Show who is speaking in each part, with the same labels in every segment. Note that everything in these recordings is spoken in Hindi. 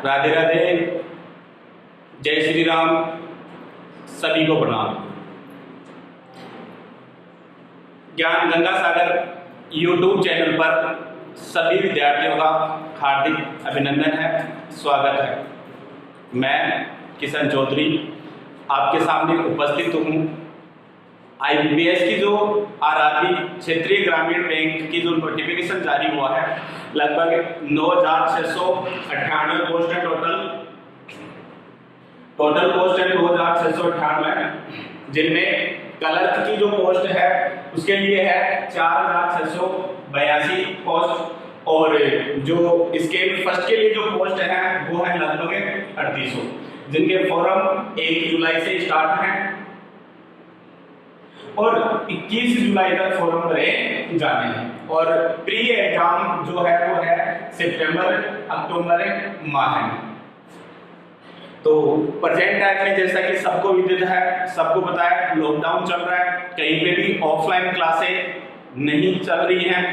Speaker 1: राधे राधे, जय श्री राम, सभी को प्रणाम। ज्ञान गंगा सागर यूट्यूब चैनल पर सभी विद्यार्थियों का हार्दिक अभिनंदन है, स्वागत है। मैं किशन चौधरी आपके सामने उपस्थित हूँ। IBPS की जो आरआरबी क्षेत्रीय ग्रामीण बैंक की जो नोटिफिकेशन जारी हुआ है, लगभग 9,698 पोस्ट है। टोटल पोस्ट है 9,698, जिनमें क्लर्क की जो पोस्ट है उसके लिए है 4,682 पोस्ट, और जो स्केल फर्स्ट के लिए जो पोस्ट है वो है लगभग 3800, जिनके फॉर्म 1 जुलाई से स्टार्ट हैं और 21 जुलाई तक फॉर्म भरे जाने हैं। और प्री एग्जाम जो है वो है सितंबर अक्टूबर माह में। तो प्रेजेंट टाइम में जैसा कि सबको विदित है, सबको पता है, लॉकडाउन चल रहा है, कहीं पे भी ऑफलाइन क्लासें नहीं चल रही हैं।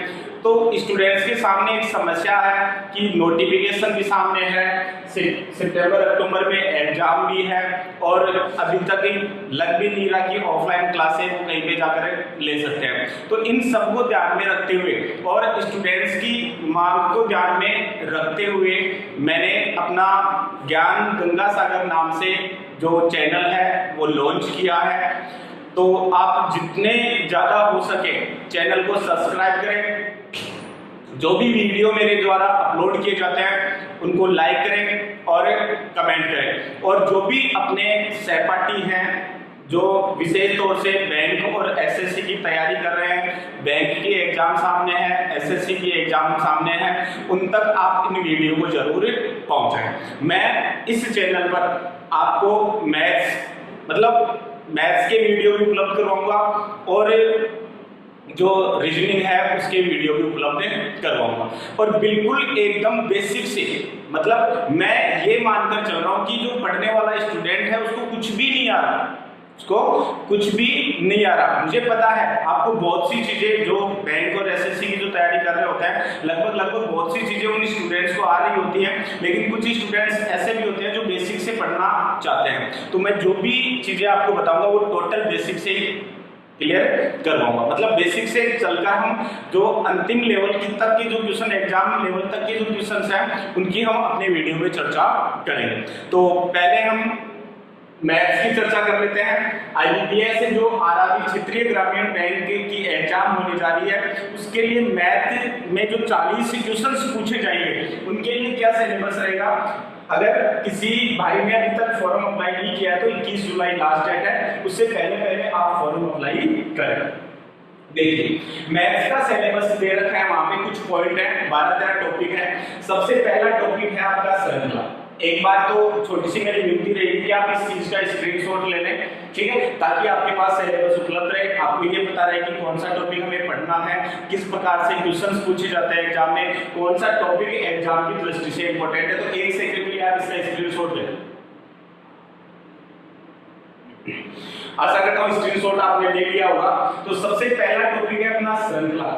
Speaker 1: तो स्टूडेंट्स के सामने एक समस्या है कि नोटिफिकेशन भी सामने है, सितंबर अक्टूबर में एग्जाम भी है और अभी तक लग भी नहीं रहा कि ऑफलाइन क्लासें वो कहीं पे जाकर ले सकते हैं। तो इन सबको ध्यान में रखते हुए और स्टूडेंट्स की मांग को ध्यान में रखते हुए मैंने अपना ज्ञान गंगा सागर नाम से जो चैनल है वो लॉन्च किया है। तो आप जितने ज़्यादा हो सके चैनल को सब्सक्राइब करें, जो भी वीडियो मेरे द्वारा अपलोड किए जाते हैं उनको लाइक करें और कमेंट करें, और जो भी अपने सहपाठी हैं जो विशेष तौर से बैंक और एसएससी की तैयारी कर रहे हैं, बैंक की एग्जाम सामने है, एसएससी की एग्जाम सामने है, उन तक आप इन वीडियो को जरूर पहुंचाएं। मैं इस चैनल पर आपको मैथ्स के वीडियो भी उपलब्ध करवाऊंगा और जो रीजनिंग है उसके वीडियो भी उपलब्ध करवाऊंगा, और बिल्कुल एकदम बेसिक से, मतलब मैं ये मानकर चल रहा हूँ कि जो पढ़ने वाला स्टूडेंट है उसको कुछ भी नहीं आ रहा, मुझे पता है आपको बहुत सी चीजें जो बैंक और एसएससी की जो तैयारी कर रहे होते हैं, लगभग बहुत सी चीजें उन स्टूडेंट्स को आ रही होती हैं, लेकिन कुछ स्टूडेंट्स ऐसे भी होते हैं जो बेसिक से पढ़ना चाहते हैं। तो मैं जो भी चीजें आपको बताऊंगा वो टोटल बेसिक से क्लियर करवाऊंगा, मतलब बेसिक से चलकर हम जो अंतिम लेवल की तक की जो क्वेश्चन, एग्जाम लेवल तक के जो क्वेश्चंस हैं उनकी हम अपने वीडियो में चर्चा करेंगे। तो पहले हम मैथ्स की चर्चा कर लेते हैं। IBPS जो आरआरबी क्षेत्रीय ग्रामीण बैंक की एग्जाम होने जा रही है, उसके लिए मैथ में जो 40 क्वेश्चंस पूछे जाएंगे उनके लिए क्या सिलेबस रहेगा। अगर किसी भाई ने अभी तक फॉर्म अप्लाई नहीं किया है तो 21 जुलाई लास्ट डेट है, उससे पहले आप फॉर्म अप्लाई करें। देखिए मैथ्स का सिलेबस दे रखा है, वहां पे कुछ पॉइंट है, 12-13 टॉपिक है। सबसे पहला टॉपिक है आपका श्रृंखला। एक बार तो छोटी सी मेरी विनती रहेगी कि आप इस चीज का स्क्रीनशॉट ले लें, ठीक है, ताकि आपके पास सिलेबस उपलब्ध रहे, आपको ये पता रहे कि कौन सा टॉपिक हमें पढ़ना है, किस प्रकार से क्वेश्चंस पूछे जाते हैं एग्जाम में, कौन सा टॉपिक एग्जाम की दृष्टि से इंपॉर्टेंट है। तो एक सेकंड के लिए आप इसका स्क्रीनशॉट ले लें। आशा करता हूं स्क्रीनशॉट आपने ले लिया होगा। तो सबसे पहला टॉपिक है अपना श्रृंखला,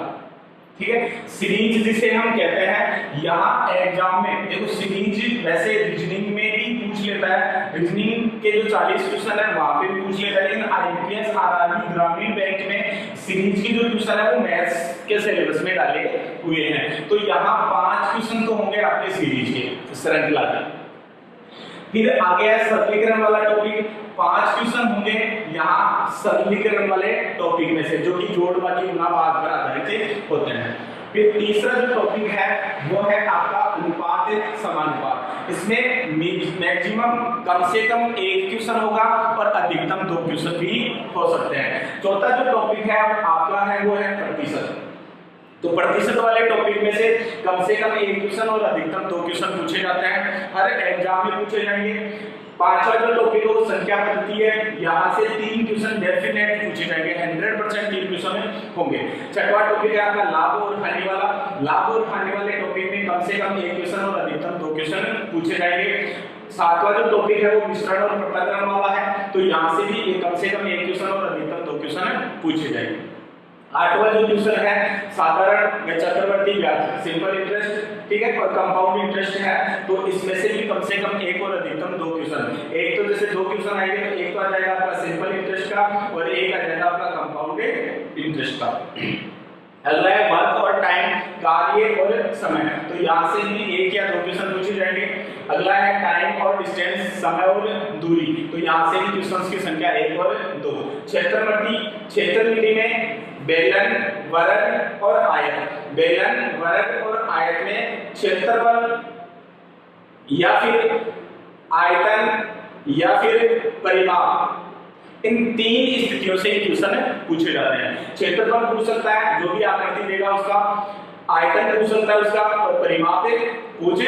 Speaker 1: ठीक है, सीरीज जिसे हम कहते हैं। यहाँ एग्जाम में देखो सीरीज वैसे रीजनिंग में भी पूछ लेता है, रीजनिंग के जो 40 क्वेश्चन है वहां पे भी पूछ लेता है, लेकिन IBPS आरआरबी ग्रामीण बैंक में सीरीज की जो क्वेश्चन है वो मैथ्स के सिलेबस में डाले हुए हैं। तो यहाँ 5 क्वेश्चन तो होंगे आपके सीरीज के श्रृंखला के। फिर आगे है सरलीकरण वाला टॉपिक, 5 क्वेश्चन होंगे यहाँ सरलीकरण वाले टॉपिक में से, जो कि जोड़ बाकी गुणा भाग पर आधारित होते हैं। फिर तीसरा जो टॉपिक है वो है आपका अनुपात समानुपात। इसमें मैक्सिमम कम से कम 1 क्वेश्चन होगा और अधिकतम 2 क्वेश्चन भी हो सकते हैं। चौथा जो टॉपिक है आपका है वो है प्रतिशत। तो प्रतिशत वाले टॉपिक में से कम 1 क्वेश्चन और अधिकतम 2 क्वेश्चन पूछे जाते हैं, हर एग्जाम में पूछे जाएंगे। पांचवा जो टॉपिक है वो संख्या पद्धति है, यहाँ से 3 क्वेश्चन डेफिनेट पूछे जाएंगे, 100% 3 क्वेश्चन होंगे। छठवां टॉपिक है आपका लाभ और हानि वाला। लाभ और हानि वाले टॉपिक में कम से कम 1 क्वेश्चन और अधिकतम 2 क्वेश्चन पूछे जाएंगे। सातवां जो टॉपिक है वो मिश्रण और पृथक्करण वाला है, तो यहाँ से भी कम से कम 1 क्वेश्चन और अधिकतम 2 क्वेश्चन पूछे जाएंगे। आठवां जो क्वेश्चन है साधारण या चक्रवर्ती ब्याज सिंपल इंटरेस्ट, ठीक है, और कंपाउंड इंटरेस्ट है। तो इसमें से भी कम से कम एक और अधिकतम दो क्वेश्चन, एक तो जैसे दो क्वेश्चन आएंगे तो एक तो आ जाएगा आपका सिंपल इंटरेस्ट का और एक आ जाएगा आपका कंपाउंड इंटरेस्ट का। अगला है वर्क और टाइम, कार्य और समय। तो यहाँ से भी एक या दो क्वेश्चन पूछे जाएंगे। अगला है टाइम और डिस्टेंस, समय और दूरी। तो यहाँ से भी क्वेश्चंस की संख्या एक और दो। क्षेत्रमिति में बेलन, वर्ग और आयत। बेलन, वर्ग और आयत में क्षेत्रफल या फिर आयतन या फिर परिमाप, इन तीन स्थितियों से क्वेश्चन पूछे जाते हैं। क्षेत्रफल पूछ सकता है, जो भी आकृति देगा उसका, आयतन पूछ सकता है उसका, और परिमाप पूछ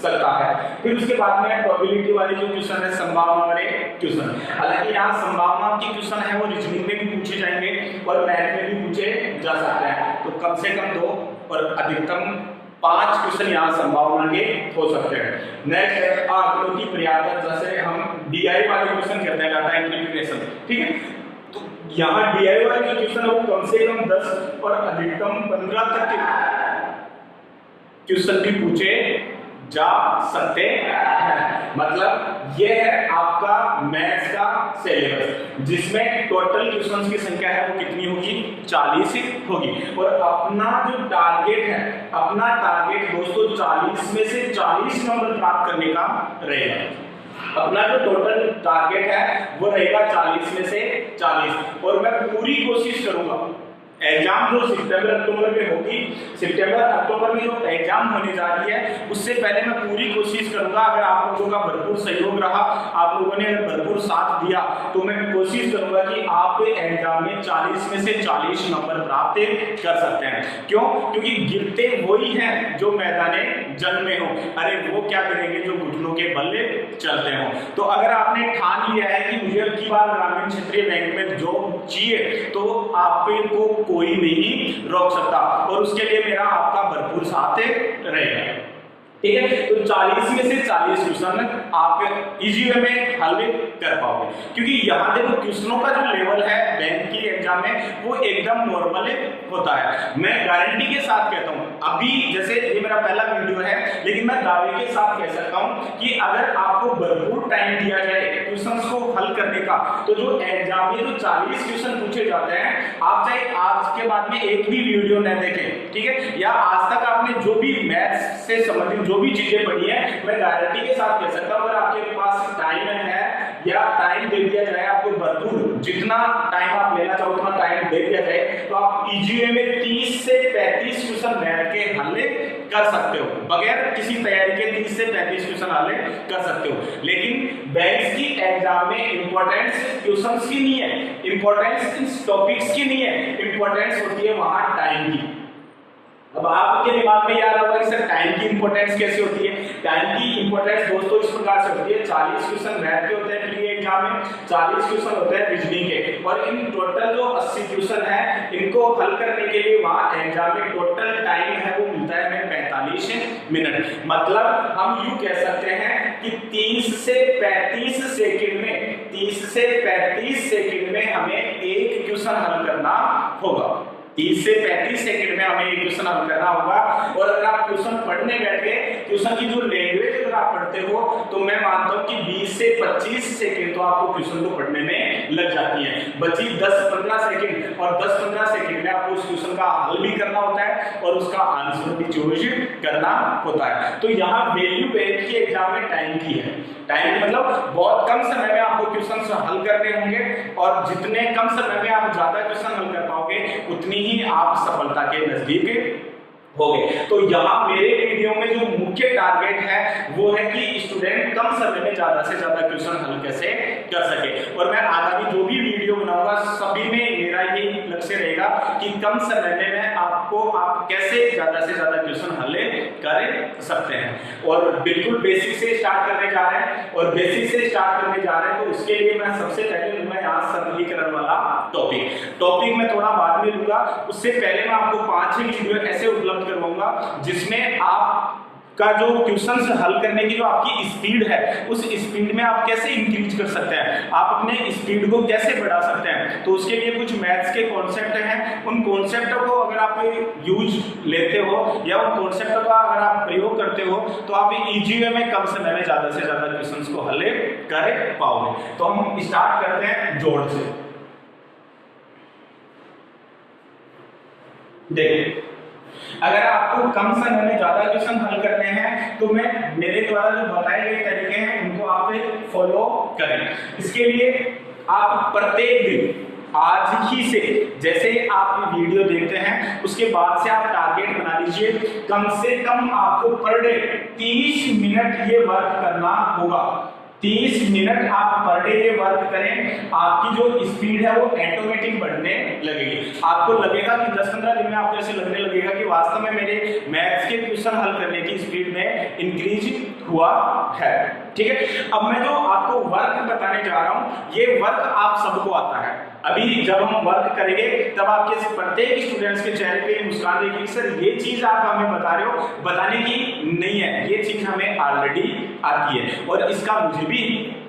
Speaker 1: सकता है। फिर उसके बाद में प्रोबेबिलिटी वाले जो क्वेश्चन है, संभावना वाले क्वेश्चन। हालांकि यहाँ संभावना के क्वेश्चन है वो रीजनिंग में भी पूछे जाएंगे और मैथ में भी पूछे जा सकते हैं। तो कम से कम 2 और अधिकतम 5 क्वेश्चन यहाँ संभावना के हो सकते हैं। नेक्स्ट है आंकड़ों की प्रयात्मक, जैसे हम डीआई वाले क्वेश्चन कहते हैं, डाटा इंटरप्रिटेशन, ठीक है। तो यहाँ डीआई वाले जो क्वेश्चन है वो कम से कम 10 और अधिकतम 15 तक के क्वेश्चन भी पूछे जा सकते हैं। मतलब ये है आपका मैथ्स का सिलेबस, जिसमें टोटल क्वेश्चंस की संख्या है वो कितनी होगी, 40 होगी। और अपना जो टारगेट है, अपना टारगेट दोस्तों 40 में से 40 नंबर प्राप्त करने का रहेगा। अपना जो टोटल टारगेट है वो रहेगा 40 में से 40, और मैं पूरी कोशिश करूंगा एग्जाम जो सितंबर अक्टूबर में होगी, सितंबर अक्टूबर में जो एग्जाम होने जा रही है उससे पहले मैं पूरी कोशिश करूंगा, अगर आप लोगों का भरपूर सहयोग रहा, आप लोगों ने भरपूर साथ दिया, तो मैं कोशिश करूंगा कि आप एग्जाम में 40 में से 40 नंबर प्राप्त कर सकते हैं। क्यों? क्योंकि गिरते वही हैं जो मैदाने जंग में हो, अरे वो क्या करेंगे जो घुटनों के बल चलते हो। तो अगर आपने ठान लिया है कि मुझे अब की बार ग्रामीण क्षेत्रीय बैंक में जॉब चाहिए, तो आपको कोई नहीं रोक सकता, और उसके लिए मेरा आपका भरपूर साथ रहेगा, ठीक है। तो 40 में से 40 क्वेश्चन आप इजी वे में हल कर पाओगे, क्योंकि यहाँ देखो क्वेश्चनों का जो लेवल है बैंक की एग्जाम में वो एकदम नॉर्मल होता है। मैं गारंटी के साथ कहता हूँ, अभी जैसे ये मेरा पहला वीडियो है, लेकिन मैं दावे के साथ कह सकता हूँ कि अगर आपको भरपूर टाइम दिया जाए क्वेश्चंस को हल करने का, तो जो एग्जाम में जो 40 क्वेश्चन पूछे जाते हैं, आप चाहे आज के बाद में एक भी वीडियो न देखें, ठीक है, या आज तक आपने जो भी मैथ्स से संबंधित जो भी चीजें पढ़ी है, मैं गारंटी के साथ कह सकता हूँ, अगर आपके पास टाइम है या टाइम दे दिया जाए आपको भरपूर, जितना टाइम आप लेना चाहो उतना टाइम दे दिया जाए, तो आप इजी वे में 30 से 35 क्वेश्चन मैथ के हल कर सकते हो, बगैर किसी तैयारी के 30 से 35 क्वेश्चन हल कर सकते हो। लेकिन बैंक्स की एग्जाम में इंपॉर्टेंस क्वेश्चंस की नहीं है, इंपॉर्टेंस इस टॉपिक्स की नहीं है, इंपॉर्टेंस होती है वहां टाइम की। अब आपके दिमाग में याद होगा कि सर टाइम की इंपॉर्टेंस कैसे होती है। टाइम की इंपॉर्टेंस दोस्तों इस प्रकार से होती है, 40 क्वेश्चन मैथ के होते हैं प्री एग्जाम में, 40 क्वेश्चन होते हैं रीजनिंग के, और इन टोटल जो 80 क्वेश्चन है इनको हल करने के लिए वहां एग्जाम में टोटल टाइम है वो मिलता है हमें 45 मिनट। मतलब हम यूं कह सकते हैं कि 30 से 35 सेकंड में, 30 से 35 सेकंड में हमें एक क्वेश्चन हल करना होगा। 30 से 35 सेकंड में हमें एक क्वेश्चन हल करना होगा। और अगर आप क्वेश्चन पढ़ने बैठ गए, क्वेश्चन की जो लैंग्वेज अगर आप पढ़ते हो, तो मैं मानता हूं कि 20 से 25 सेकंड तो आपको क्वेश्चन को पढ़ने में लग जाती है, बची 10-15 सेकंड, और 10-15 सेकंड में आपको उस क्वेश्चन का हल भी करना होता है और उसका आंसर भी चूज करना होता है। तो यहाँ वैल्यू बैंक की एग्जाम में टाइम की है, टाइम मतलब बहुत कम समय में आपको क्वेश्चन हल करने होंगे, और जितने कम समय में आप ज्यादा क्वेश्चन हल कर पाओगे उतनी ही आप सफलता के नजदीक हो गए। तो यहाँ मेरे वीडियो में जो मुख्य टारगेट है वो है कि स्टूडेंट कम समय में ज्यादा से ज्यादा क्वेश्चन हल कैसे कर सके, और मैं आगामी जो भी वीडियो बनाऊंगा सभी में मेरा ये लक्ष्य रहेगा कि कम समय में मैं आपको आप कैसे ज्यादा से ज्यादा क्वेश्चन हल कर सकते हैं। और बिल्कुल बेसिक से स्टार्ट करने जा रहे हैं, और बेसिक से स्टार्ट करने जा रहे हैं तो उसके लिए मैं सबसे पहले लूंगा यहाँ सरलीकरण वाला टॉपिक मैं थोड़ा बाद में लूंगा। उससे पहले मैं आपको 5 ही वीडियो ऐसे उपलब्ध करवाऊंगा जिसमें आप का जो क्वेश्चंस हल करने की जो आपकी स्पीड है, उस स्पीड में आप कैसे इंक्रीज कर सकते हैं, आप अपने स्पीड को कैसे बढ़ा सकते हैं। तो उसके लिए कुछ मैथ्स के कॉन्सेप्ट हैं, उन कॉन्सेप्टों को अगर आप यूज लेते हो या उन कॉन्सेप्टों का अगर आप प्रयोग करते हो तो आप इजी वे में कम समय में ज्यादा से ज्यादा क्वेश्चंस को हल कर पाओगे। तो हम स्टार्ट करते हैं जोड़ से। देखिए, अगर आपको कम समय में ज्यादा क्वेश्चन हल करने हैं तो मैं मेरे द्वारा जो बताए गए तरीके हैं उनको आप फॉलो करें। इसके लिए आप प्रत्येक दिन आज ही से, जैसे आप वीडियो देखते हैं उसके बाद से आप टारगेट बना लीजिए, कम से कम आपको पर डे 30 मिनट ये वर्क करना होगा। 30 मिनट आप पर डे ये वर्क करें, आपकी जो स्पीड है वो ऑटोमेटिक बढ़ने लगेगी। आपको लगेगा कि 10-15 दिन में आपको ऐसे लगने लगेगा कि वास्तव में मेरे मैथ्स के क्वेश्चन हल करने की स्पीड में इंक्रीज हुआ है। ठीक है, अब मैं जो आपको वर्क बताने जा रहा हूं, ये वर्क आप सबको आता है। अभी जब हम वर्क करेंगे तब आपके प्रत्येक स्टूडेंट्स के चेहरे पे मुस्कान रहेगी, सर ये चीज आप हमें बता रहे हो, बताने की नहीं है, ये चीज हमें ऑलरेडी आती है और इसका मुझे भी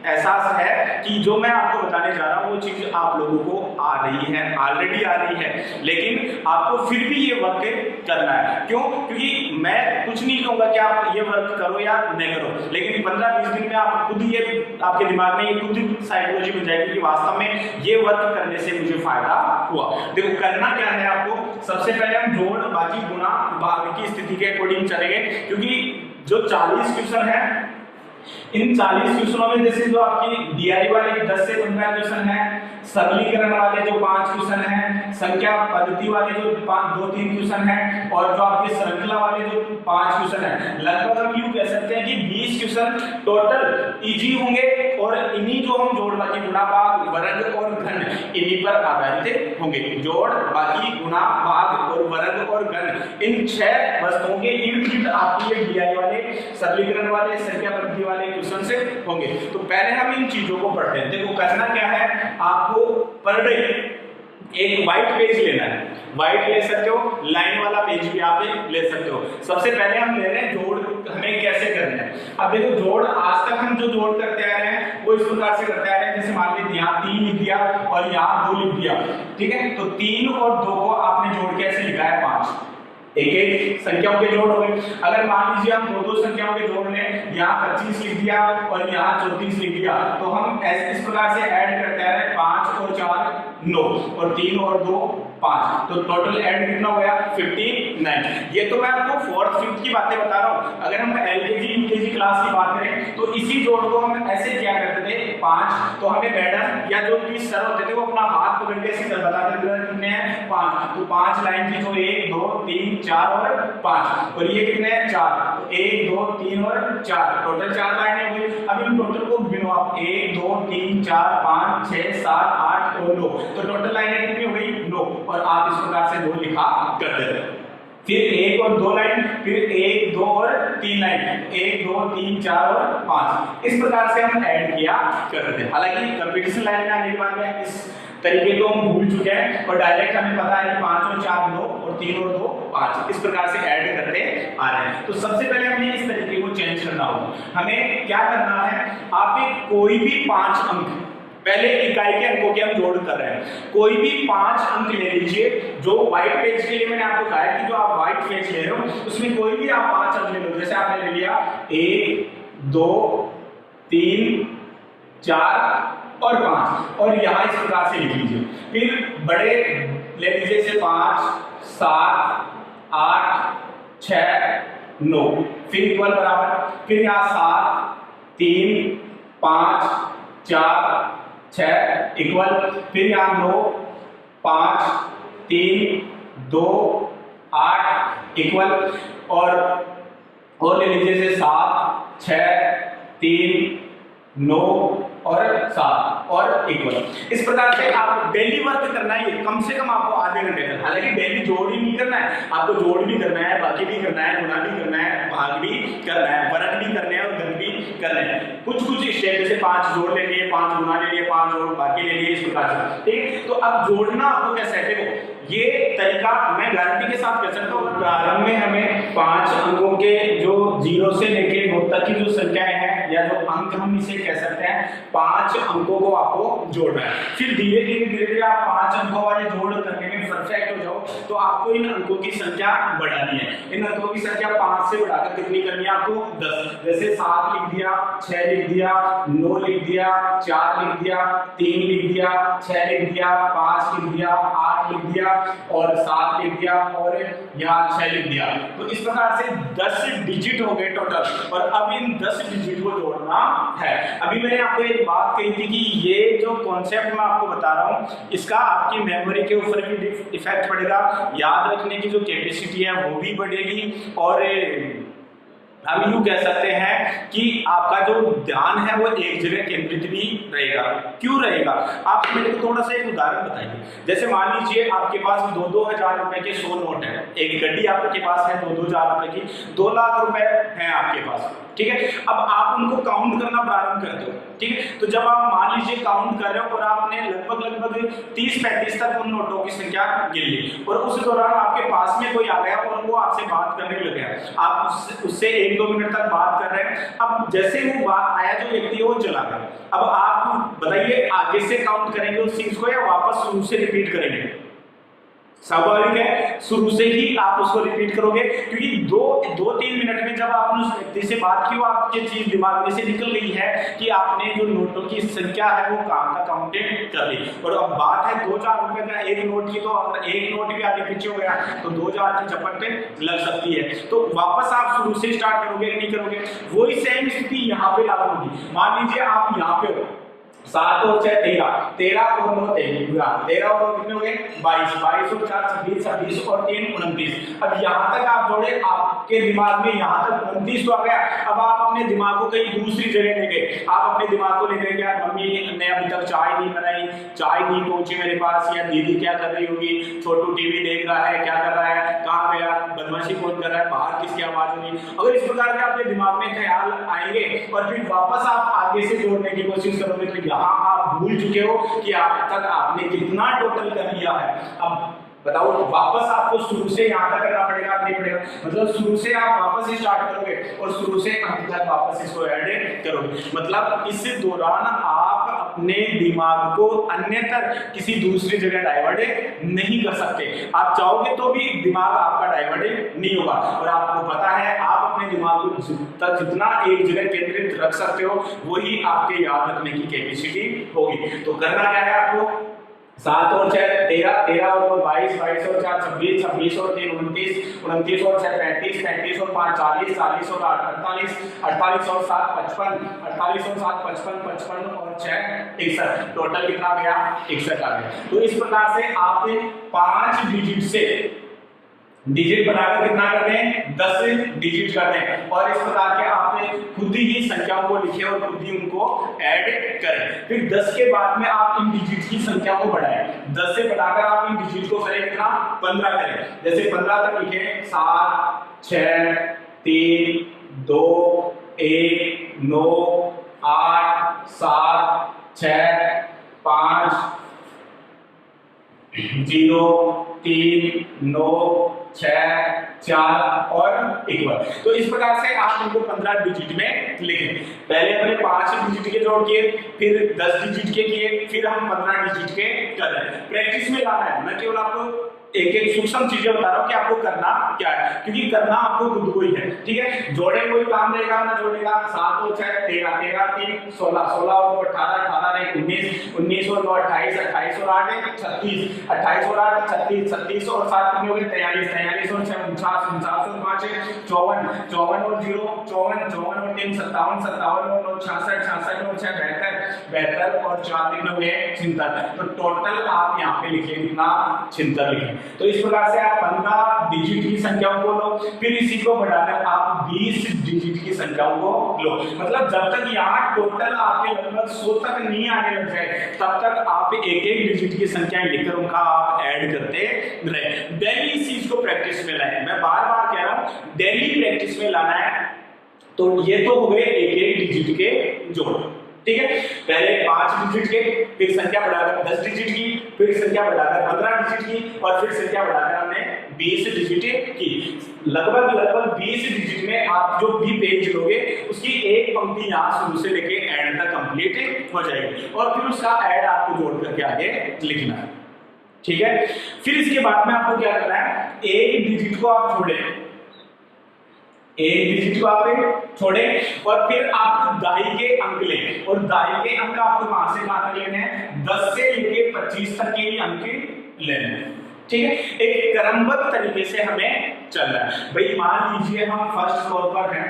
Speaker 1: एहसास है कि जो मैं आपको बताने जा रहा हूं वो चीज आप लोगों को आ रही है, ऑलरेडी आ रही है, लेकिन आपको फिर भी ये वर्क करना है। क्यों? क्योंकि मैं कुछ नहीं कहूंगा कि आप ये वर्क करो या नहीं करो, लेकिन 15-20 दिन में आप खुद ये आपके दिमाग में ये खुद साइकोलॉजी बन जाएगी कि वास्तव में ये वर्क करने से मुझे फायदा हुआ। देखो करना क्या है आपको, सबसे पहले हम जोड़ बाकी गुणा भाग की स्थिति के अकॉर्डिंग चलेंगे, क्योंकि जो 40 क्वेश्चन है इन 40 क्वेश्चनों में जैसे जो आपकी डीआई वाले 10 से 15 क्वेश्चन है, सरलीकरण वाले जो 5 क्वेश्चन है, संख्या पद्धति वाले जो 2-3 क्वेश्चन है और जो आपके श्रृंखला वाले जो 5 क्वेश्चन है, लगभग हम यूं कह सकते हैं कि 20 क्वेश्चन टोटल इजी होंगे और इन्हीं जो हम जोड़ बाकी गुणा भाग वर्ग और घन इन्हीं पर आधारित होंगे। जोड़ बाकी गुणा भाग और वर्ग और घन इन 6 वस्तुओं के इर्द गिर्द आपके ये डीआई वाले, सरलीकरण वाले, संख्या पद्धति वाले क्वेश्चन से होंगे। तो पहले हम इन चीजों को पढ़ते हैं। देखो करना क्या है, आपको पर डे एक व्हाइट पेज लेना है, व्हाइट ले सकते हो, लाइन वाला पेज भी आप ले सकते हो। सबसे पहले हम ले रहे हैं जोड़ हमें कैसे करना है। अब देखो जोड़ आज तक हम जो जोड़ करते आ रहे हैं वो इस प्रकार से करते आ रहे हैं, जैसे मान लीजिए यहाँ 3 लिख दिया और यहाँ 2 लिख दिया, ठीक है, तो 3 और 2 को आपने जोड़ कैसे लिखा है 5, एक संख्याओं के जोड़ हो गए। अगर मान लीजिए हम 2-2 संख्याओं के जोड़ लें, यहाँ 25 लिख दिया और यहाँ 34 लिख दिया, तो हम ऐसे इस प्रकार से ऐड करते आ रहे हैं, 5 और 4 9 और 3 और 2 5, तो टोटल ऐड कितना हो गया 59। ये तो मैं आपको 4th 5th की बातें बता रहा हूँ। अगर हम एलकेजी यूकेजी क्लास की बात करें तो इसी जोड़ को हम ऐसे क्या करते थे 5, तो हमें मैडम या जो भी सर होते थे वो अपना हाथ पकड़ के ऐसे बताते थे कितने हैं 5, तो 5 लाइन की तो 1 2 3 4 और 5, और ये कितने हैं 4, तो 1 2 3 और 4, टोटल 4 लाइनें हो गई। अब इन टोटल को गिनो आप, 1 2 3 4 5 6 7 8 और 9, तो टोटल लाइनें कितनी हो गई 9, और आप इस प्रकार से 2 लिखा करते थे। फिर 1 और 2 लाइन, फिर 1 2 और 3 लाइन, 1 2 3 4 और 5, इस प्रकार से हम ऐड किया करते थे। हालांकि कंपटीशन लाइन में आने के बाद में इस तरीके को हम भूल चुके हैं और डायरेक्ट हमें पता है कि 5 और 4 9 और 3 और 2 5, इस प्रकार से ऐड करते आ रहे हैं। तो सबसे पहले हमें इस तरीके को चेंज करना होगा। हमें क्या करना है, आप एक कोई भी 5 अंक, पहले इकाई के अंकों के हम जोड़ कर रहे हैं, कोई भी 5 अंक ले लीजिए। जो व्हाइट पेज के लिए मैंने आपको कहा है कि जो आप व्हाइट पेज ले रहे हो उसमें कोई भी आप 5 अंक ले लो। जैसे आपने ले लिया 1 2 3 4 और 5, और यहाँ इस प्रकार से लिख लीजिए। फिर बड़े ले लीजिए से 5 7 8 6 9, फिर इक्वल बराबर, फिर यहाँ 7 3 5 4 6 इक्वल, फिर यहाँ 9 5 3 2 8 इक्वल, और ले लीजिए से 7 6 3 9 और 7 और इक्वल। इस प्रकार से आप डेली वर्क करना है, कम से कम आपको आधे घंटे तक। हालांकि डेली जोड़ ही नहीं करना है, आपको जोड़ भी करना है, बाकी भी करना है, गुणा भी करना है, भाग भी करना है, वर्ग भी करने हैं और घन भी करने हैं। कुछ स्टेप जैसे 5 जोड़ ले लिए, 5 गुना ले लिए, 5 जोड़ बाकी ले लिए, इस प्रकार से। ठीक, तो अब जोड़ना आपको कैसे है, देखो ये तरीका मैं गारंटी के साथ कह सकता हूँ। प्रारंभ में हमें 5 अंकों के जो 0 से लेके 9 तक की जो संख्याएं हैं या जो अंक हम इसे कह सकते हैं, 5 अंकों को आपको जोड़ना है। फिर धीरे धीरे आप 5 अंकों वाले जोड़ करने में परफेक्ट हो जाओ तो आपको इन अंकों की संख्या बढ़ानी है। इन अंकों की संख्या 5 से बढ़ाकर कितनी करनी है आपको, 10। जैसे 7 लिख दिया, 6 लिख दिया, 9 लिख दिया, 4 लिख दिया, 3 लिख दिया, 6 लिख दिया, 5 लिख दिया, 8 लिख दिया और 7 लिख दिया और यहाँ 6 लिख दिया। तो इस प्रकार से 10 डिजिट हो गए टोटल और अब इन 10 डिजिट को जोड़ना है। अभी मैंने आपको एक बात कही थी कि ये जो कॉन्सेप्ट मैं आपको बता रहा हूँ इसका आपकी मेमोरी के ऊपर भी इफेक्ट पड़ेगा, याद रखने की जो कैपेसिटी है वो भी बढ़ेगी और हम यूं कह सकते हैं कि आपका जो ध्यान है वो एक जगह केंद्रित भी रहेगा। क्यों रहेगा, आप मेरे को थोड़ा सा एक उदाहरण बताइए। जैसे मान लीजिए आपके पास 2-2 हजार रुपए के 100 नोट है, एक गड्डी आपके पास है 2-2 हजार रुपए की, 2 लाख रुपए हैं आपके पास, ठीक है। अब आप उनको काउंट करना प्रारंभ करते हो, ठीक है। तो जब आप मान लीजिए काउंट कर रहे हो और आपने लगभग 30-35 तक उन नोटों की संख्या गिन ली और उस दौरान आपके पास में कोई आ गया और वो आपसे बात करने लग गया, आप उससे 1-2 मिनट तक बात कर रहे हैं। अब जैसे वो बात आया जो व्यक्ति वो चला गया, अब आप बताइए आगे से काउंट करेंगे उस चीज को या वापस शुरू से रिपीट करेंगे? स्वाभाविक है शुरू से ही आप उसको रिपीट करोगे, क्योंकि 2-3 मिनट में जब आपने उस व्यक्ति से बात की वो आपके चीज दिमाग में से निकल गई है कि आपने जो नोटों की संख्या है वो काम का काउंटेड कर ली। और अब बात है 2-4 रुपए का एक नोट की, तो एक नोट भी आगे पीछे हो गया तो 2000 की झपट लग सकती है। तो वापस आप शुरू से स्टार्ट करोगे नहीं करोगे? वही सेम स्थिति यहाँ पे लागू होगी। मान लीजिए आप यहाँ पे हो 7 और 6 13, 13 और 9 13, 13 और 9 कितने हो गए 22, 22 और 4 26, 26 और 3 29। अब यहाँ तक आप जोड़े, आपके दिमाग में यहाँ तक 29 तो आ गया। अब आप अपने दिमाग को कहीं दूसरी जगह ले गए, आप अपने दिमाग को ले गए क्या मम्मी ने अभी तक चाय नहीं बनाई, चाय नहीं पहुंची मेरे पास, या दीदी क्या कर रही होगी, छोटू टीवी देख रहा है, क्या कर रहा है, कहाँ गया, बदमाशी कौन कर रहा है, बाहर किसकी आवाज होगी। अगर इस प्रकार के आपके दिमाग में ख्याल आएंगे और फिर वापस आप आगे से जोड़ने की कोशिश करोगे तो आप भूल चुके हो कि अब तक आपने कितना टोटल कर लिया है। अब बताओ वापस आपको शुरू से यहाँ तक करना पड़ेगा नहीं पड़ेगा? मतलब शुरू से आप वापस ही स्टार्ट करोगे और शुरू से अंत तक वापस इसको ऐड करोगे। मतलब इस दौरान आप अपने दिमाग को अन्यतर किसी दूसरी जगह डाइवर्ट नहीं कर सकते। आप चाहोगे तो भी दिमाग आपका डाइवर्ट नहीं होगा। और आपको पता है आप अपने दिमाग को जितना एक जगह केंद्रित रख सकते हो वही आपके याद रखने की कैपेसिटी होगी। तो करना क्या है आपको, 7 और 6 13, 13 और 2 22, 22 और 4 26, 26 और 3 29, 29 और 6 35, 35 और 5 40, 40 और 8 48, 48 और 7 55, 48 और 7 55, 55 और 6 61। टोटल कितना गया 61 आ गया। तो इस प्रकार से आप 5 डिजिट से डिजिट बनाकर कितना कर रहे हैं 10 डिजिट कर रहे हैं। और इस प्रकार के आपने खुद ही संख्याओं को लिखे और खुद ही उनको ऐड करें। फिर 10 के बाद में आप इन डिजिट की संख्या को बढ़ाएं। 10 से बढ़ाकर आप इन डिजिट को करें कितना 15 करें। जैसे 15 तक लिखे 7 6 3 2 1 9 8 7 6 5 0 3 9 6 4 और 1 बार। तो इस प्रकार से आप इनको 15 डिजिट में लिखें। पहले हमने 5 डिजिट के जोड़ किए, फिर 10 डिजिट के किए, फिर हम 15 डिजिट के कर रहे हैं। प्रैक्टिस में लाना है, मैं केवल आपको एक सूक्ष्म चीजें बता रहा हूँ कि आपको करना क्या है, क्योंकि करना आपको खुद को ही है। ठीक है, जोड़े कोई काम रहेगा ना जोड़ेगा। 7 और 6 13, 13 3 16, 16 और 2 18, 18 19, 19 और 9 28, 28 और 8 36, 28 और 8 36, 36 और 7 कितने हो गए 43, 43 और 6 49, 49 और 5 54, 54 और 0 54, 54 और 3 57, 57 और 9 66, 66 और 6 72, 72 और 4 कितने हो गए 76। तो टोटल आप यहाँ पे लिखिए कितना 76 लिखें। तो इस प्रकार से आप 15 डिजिट की संख्याओं को लो, फिर इसी को बढ़ाकर आप 20 डिजिट की संख्याओं को लो। मतलब जब तक यहाँ टोटल आपके लगभग 100 तक नहीं आने लग जाए तब तक आप एक डिजिट की संख्याएं लिखकर उनका आप ऐड करते रहे। डेली इस चीज को प्रैक्टिस में लाए। मैं बार बार कह रहा हूं डेली प्रैक्टिस में लाना है। तो ये तो हो गए एक एक डिजिट के जोड़, ठीक है। पहले 5 डिजिट के, फिर संख्या बढ़ाकर 10 डिजिट की, फिर संख्या बढ़ाकर 15 डिजिट की, और फिर संख्या बढ़ाकर हमने 20 डिजिट की। लगभग 20 डिजिट में आप जो भी पेज लोगे उसकी एक पंक्ति यहाँ शुरू से लेके एंड तक कंप्लीट हो जाएगी, और फिर उसका ऐड आपको जोड़ करके आगे लिखना है, ठीक है। फिर इसके बाद में आपको क्या करना है, एक डिजिट को आप छोड़े, एक डिजिट को आप छोड़े, और फिर आप दाई के अंक लें, और दाई के अंक आपको कहां से कहां तक लेने हैं, 10 से लेके 25 तक के ही अंक लेने हैं, ठीक है। एक क्रमबद्ध तरीके से हमें चलना है। भाई मान लीजिए हम फर्स्ट फ्लोर पर हैं,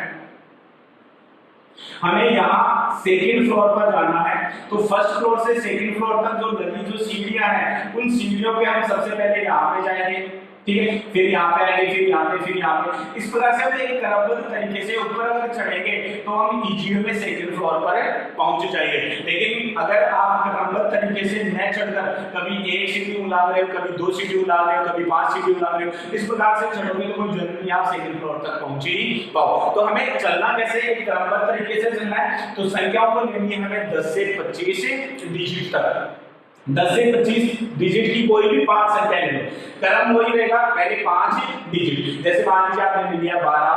Speaker 1: हमें यहाँ सेकंड फ्लोर पर जाना है, तो फर्स्ट फ्लोर से सेकंड फ्लोर तक जो लगी जो सीढ़ियां हैं, उन सीढ़ियों पे हम सबसे पहले यहाँ पे जाएंगे, ठीक है, फिर यहाँ पे आएंगे, फिर यहाँ पे, फिर यहाँ पे। इस प्रकार से हम एक क्रमबद्ध तरीके से ऊपर अगर चढ़ेंगे तो हम इजीली में सेकंड फ्लोर पर पहुंच जाएंगे। लेकिन अगर आप क्रमबद्ध तरीके से न चढ़कर कभी एक सीढ़ी उलाग रहे हो, कभी 2 सीढ़ी उलाग रहे हो, कभी 5 सीढ़ी उलाग रहे हो, इस प्रकार से चढ़ोगे तो कोई जरूरी नहीं आप सेकंड फ्लोर तक पहुंच ही पाओ। तो हमें चलना कैसे, एक क्रमबद्ध तरीके से चलना है। तो संख्याओं को लेनी है हमें 10 से 25 डिजिट तक, 10 से 25 डिजिट की कोई भी 5 संख्या ले लो, क्रम वही रहेगा, पहले 5 डिजिट। जैसे मान लीजिए आपने ले लिया 12,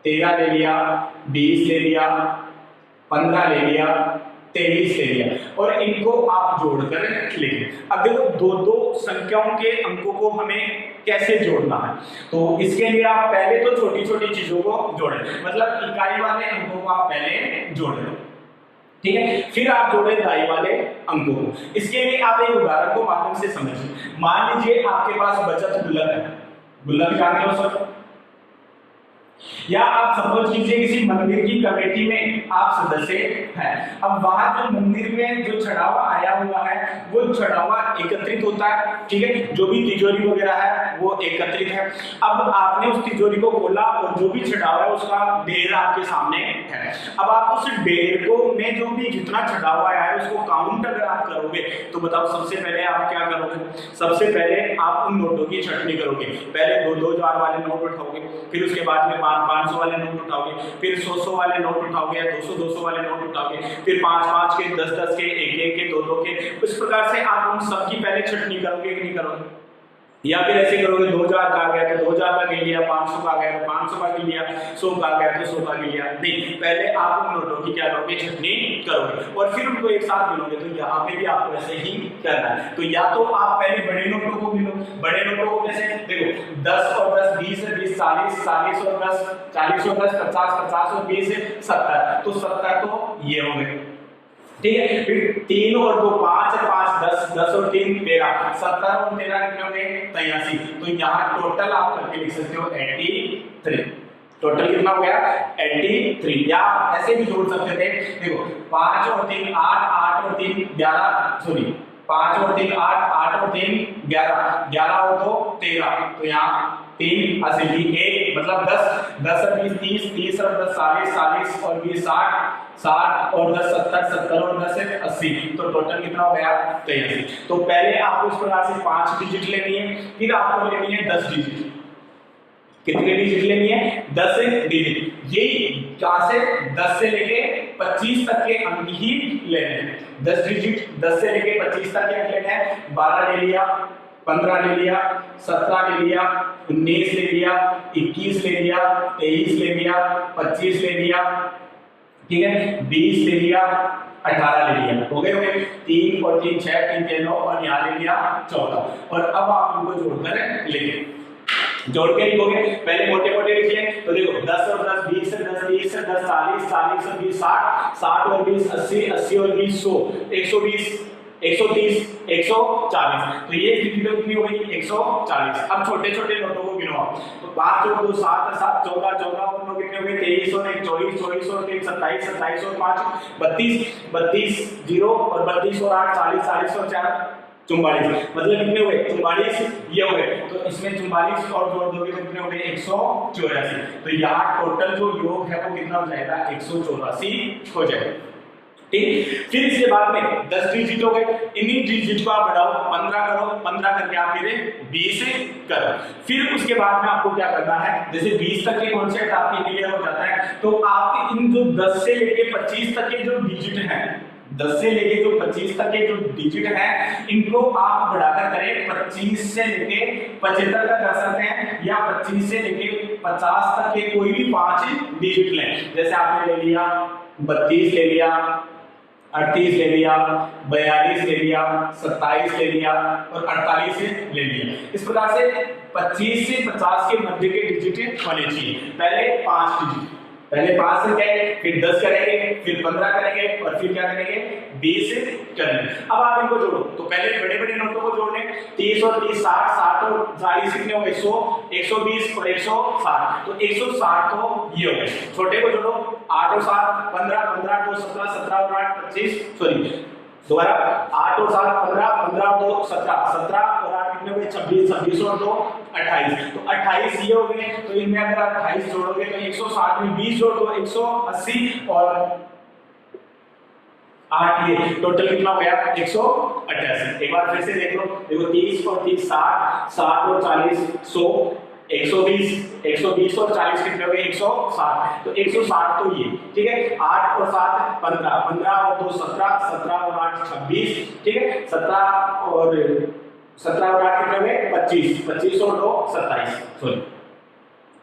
Speaker 1: 13 ले लिया, 20 ले लिया, 15 ले लिया, 23 ले लिया, और इनको आप जोड़कर लिखें। अब देखो दो संख्याओं के अंकों को हमें कैसे जोड़ना है, तो इसके लिए आप पहले तो छोटी छोटी चीजों को जोड़ें, मतलब इकाई वाले अंकों को आप पहले जोड़ लो, ठीक है, फिर आप जोड़े दाई वाले अंकों को। इसके लिए आप एक उदाहरण को माध्यम से समझिए। मान लीजिए आपके पास बचत गुल्लक है, गुल्लक जानते हो सब, या आप सपोज कीजिए किसी मंदिर की कमेटी में आप सदस्य हैं। अब वहां जो मंदिर में जो चढ़ावा आया हुआ है वो चढ़ावा एकत्रित होता है, ठीक है, जो भी तिजोरी वगैरह है वो एकत्रित है। अब आपने उस तिजोरी को खोला और जो भी चढ़ावा है उसका ढेर आपके सामने है। अब आप उस ढेर को में जो भी जितना चढ़ावा आया है उसको काउंट अगर आप करोगे तो बताओ सबसे पहले आप क्या करोगे, सबसे पहले आप उन नोटों की छंटनी करोगे। पहले 2,000 वाले नोट उठाओगे, फिर उसके बाद में 500 वाले नोट उठाओगे, फिर 100 वाले नोट उठाओगे, 200 वाले नोट उठाओगे, फिर 5 के, 10 के, 1 के, 2 के। इस प्रकार से आप उन सबकी पहले छंटनी करोगे कि नहीं करोगे, या फिर ऐसे करोगे 2000 का आ गया तो 2000 का गिन लिया, 500 का आ गया तो 500 का गिन लिया, 100 का आ गया तो 100 का गिन लिया। नहीं, पहले आप उन नोटों की क्या करोगे, छंटनी करोगे, और फिर उनको एक साथ गिनोगे। तो यहाँ पे भी आपको ऐसे ही करना है। तो या तो आप पहले बड़े नोटों को गिनो, बड़े नोटों को कैसे, देखो 10 और 10 20 और 20 40, 40 और 10 40 और 10 50, 50 और 20 70, तो 70 तो ये हो गए, ठीक है। फिर 3 और 2 5 और 5 10, 10 और 3 13, 70 और 13 कितने हो गए, 83। तो यहाँ टोटल आप करके लिख सकते हो 83। टोटल कितना हो गया, 83। या ऐसे भी जोड़ सकते थे, देखो 5 और 3 8, 8 और 3 11, सॉरी 5 और 3 8, 8 और 3 11, 11 और 2 13। तो यहाँ 3 80 1 मतलब 10, 10 और 20 30, 30 और 10 40, 40 और 20 60, 60 और 10 70, 70 और 10 80। तो टोटल कितना हो गया, 83। तो पहले आपको इस प्रकार से 5 डिजिट लेनी है, फिर आपको लेनी है 10 डिजिट। कितने डिजिट लेनी है, 10 डिजिट। यही कहां से, 10 से लेके 25 तक के अंक ही लेने हैं। 10 डिजिट 10 से लेके 25 तक के अंक लेने हैं। 12 ले लिया, 15 ले लिया, 17 ले लिया, 19 ले लिया, 21 ले लिया, 23 ले लिया, 25 ले लिया, ठीक है, 20 ले लिया, 18 ले लिया। हो गए 3 और 3 6, 3 6 9, और यहाँ ले लिया 14। और अब आप इनको जोड़कर लिखें, जोड़ के लिखोगे। पहले मोटे मोटे लिखिए, तो देखो 10 और 10 20 और 10 20 और 10 40, 40 और 20 60, 60 और 20 80, 80 और 20 100, 120 130 140। तो ये कितनी हो गई, 140। अब छोटे छोटे नोटों को गिनो आप, तो 5 और 2 7 7 14 14 और 9 कितने हो गए, 23 और 1 24 24 और 3 27 27 और 5 32 32 0 और 32 और 8 40 40 और 4 44। मतलब कितने हुए, 44 ये हो गए। तो इसमें 44 और जोड़ दोगे तो कितने हो गए, 184। तो यहाँ टोटल जो योग है वो कितना हो जाएगा, 184 हो जाएगा, ठीक। फिर इसके बाद में 10 डिजिट हो गए, इन्हीं डिजिट को आप बढ़ाओ, 15 करो, 15 करके आप फिर 20 करो। फिर उसके बाद में आपको क्या करना है, जैसे 20 तक के कॉन्सेप्ट आपके क्लियर हो जाता है, तो आप इन जो 10 से लेके 25 तक के जो डिजिट हैं, 10 से लेके जो 25 तक के जो डिजिट हैं, इनको आप बढ़ाकर करें 25 से लेके 75 तक कर सकते हैं, या 25 से लेके 50 तक के कोई भी 5 डिजिट लें। जैसे आपने ले लिया 32 ले लिया, 38 ले लिया, 42 ले लिया, 27 ले लिया और 48 ले लिया। इस प्रकार से 25 से 50 के मध्य के डिजिट होने चाहिए। पहले 5 डिजिट, पहले 5 से गए, फिर 10 करेंगे, फिर 15 करेंगे और फिर क्या करेंगे, 20 करेंगे। अब आप इनको जोड़ो, तो पहले बड़े बड़े नोटों को जोड़ लें, 30 और 30 60, 60 और 40 कितने हो गए, 100, 120 और 160, तो 160 तो ये हो गए। छोटे को जोड़ो, 8 और 7 15, 15 और 2 17, 17 और 8 25, सॉरी दोबारा 8 और 7 15, 15 और 2 17, 17 और 8 कितने हो गए, 26, 26 और 2 28, तो 28 ये हो गए। तो इनमें अगर आप 28 जोड़ोगे तो 160 में 20 जोड़ दो 180 और 8 ये टोटल कितना हो गया, 188। एक बार फिर से देख लो, देखो 30 और 30 60, 60 और 40 100, 120 और 40 कितने हो गए, 160, तो 160 तो ये ठीक है। 8 और 7 15, 15 और 2 17, 17 और 8 26, ठीक है। 17 और 8 कितने हो गए, 25, 25 और 2 27, सॉरी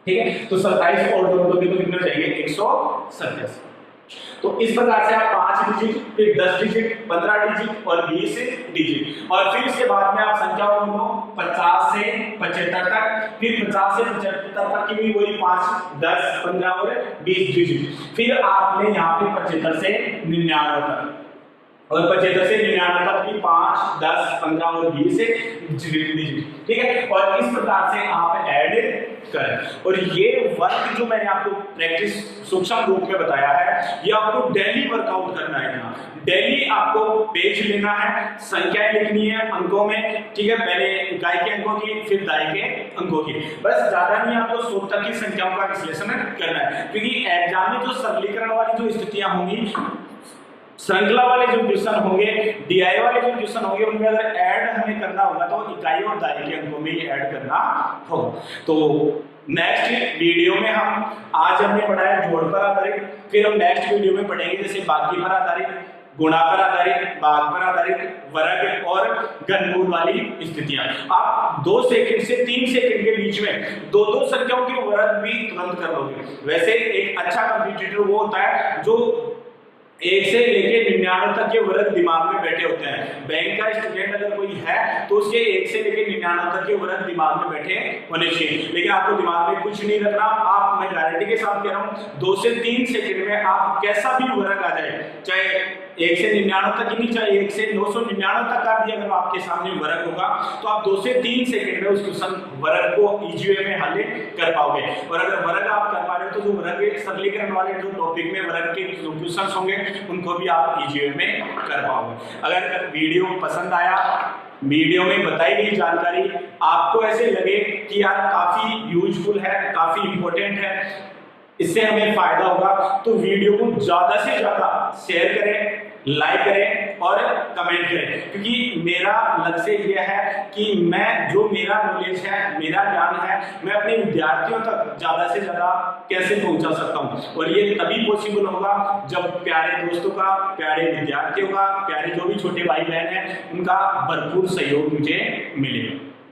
Speaker 1: ठीक है। तो 27 और 2 कितने हो जाएंगे, 187। तो इस प्रकार से आप 5 डिजिट, फिर 10 डिजिट, 15 डिजिट और 20 डिजिट, और फिर इसके बाद में आप संख्या बोलो 50 से 75 तक, फिर 50 से 75 तक की भी वही 5, 10, 15 और 20 डिजिट। फिर आपने यहाँ पे 75 से 99 तक, और 75 से 99 तक की 5, 10, 15 और 20 डिजिट, ठीक है। और इस प्रकार से आप ऐड करें। और ये वर्क जो मैंने आपको प्रैक्टिस सूक्ष्म रूप में बताया है, ये आपको डेली वर्कआउट करना है। डेली आपको पेज लेना है, संख्याएं लिखनी है अंकों में, ठीक है। पहले इकाई के अंकों की, फिर दाई के अंकों की, बस ज्यादा नहीं, आपको 100 तक की संख्याओं का विश्लेषण करना है। क्योंकि एग्जाम में जो सरलीकरण वाली जो स्थितियां होंगी, श्रृंखला वाले जो क्वेश्चन होंगे, डीआई वाले जो क्वेश्चन होंगे, उनमें अगर ऐड हमें करना होगा तो इकाई और दाई के अंकों में ही ऐड करना होगा। तो नेक्स्ट वीडियो में आज हमने पढ़ा है जोड़ पर आधारित, फिर हम नेक्स्ट वीडियो में पढ़ेंगे जैसे बाकी पर आधारित, गुणा पर आधारित, भाग पर आधारित, वर्ग और घनमूल वाली स्थितियां। आप 2 सेकंड से 3 सेकंड के बीच में दो संख्याओं के वर्ग भी तुरंत कर लोगे। वैसे एक अच्छा कंप्यूटर वो होता है जो 1 से लेके 99 तक के वर्ग दिमाग में बैठे होते हैं। बैंक का स्टूडेंट अगर कोई है तो उसके 1 से लेके 99 तक के वर्ग दिमाग में बैठे होने चाहिए। लेकिन आपको दिमाग में कुछ नहीं रखना, आप, मैं गारंटी के साथ कह रहा हूँ, 2 से 3 सेकंड में आप कैसा भी वर्ग आ जाए, चाहे 1 से 99 तक ही नहीं, चाहे 1 से 999 तक का भी अगर आपके सामने वर्ग होगा, तो आप 2 से 3 सेकंड में उस क्वेश्चन वर्ग को इजी वे में हल कर पाओगे। और अगर वर्ग आप कर पा रहे हो तो जो वर्ग सरलीकरण वाले जो टॉपिक में वर्ग के जो क्वेश्चन होंगे उनको भी आप इजी वे में कर पाओगे। अगर वीडियो पसंद आया, वीडियो में बताई गई जानकारी आपको ऐसे लगे कि यार काफी यूजफुल है, काफी इंपॉर्टेंट है, इससे हमें फायदा होगा, तो वीडियो को ज्यादा से ज्यादा शेयर करें, लाइक करें और कमेंट करें। क्योंकि मेरा लक्ष्य यह है कि मैं जो मेरा नॉलेज है, मेरा ज्ञान है, मैं अपने विद्यार्थियों तक ज्यादा से ज्यादा कैसे पहुंचा सकता हूं। और ये तभी पॉसिबल होगा जब प्यारे दोस्तों का, प्यारे विद्यार्थियों का, प्यारे जो भी छोटे भाई बहन हैं, उनका भरपूर सहयोग मुझे मिले।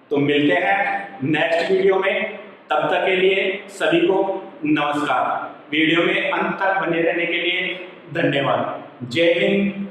Speaker 1: तो मिलते हैं नेक्स्ट वीडियो में, तब तक के लिए सभी को नमस्कार। वीडियो में अंत तक बने रहने के लिए धन्यवाद। जय हिंद,